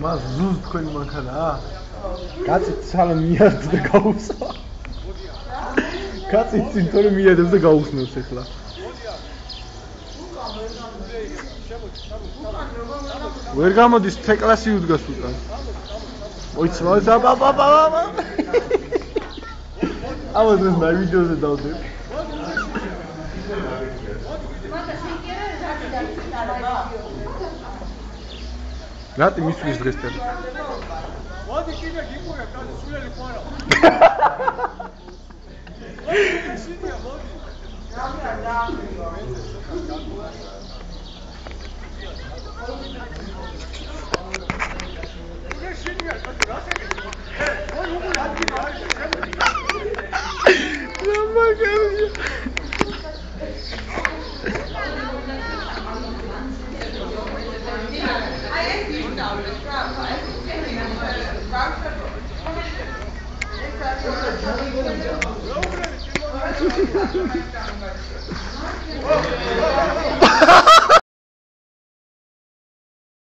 მას ზუსტ თქვენი მანქანაა? გაწით სალამ მიარდ და გაუსვა. გაწით წინ თორე მიადებს და გაუსნობს ახლა. ვერ გამოდის C-კლასი უდგას უკან. ოიც აბა. ამა დღეს მე ვიდეოზე დავდებ. რატი მისთვის დღეს ტელი? მოდი კიდე გიყურე, კაცი სულელი ხო არა? სიდია მოდი.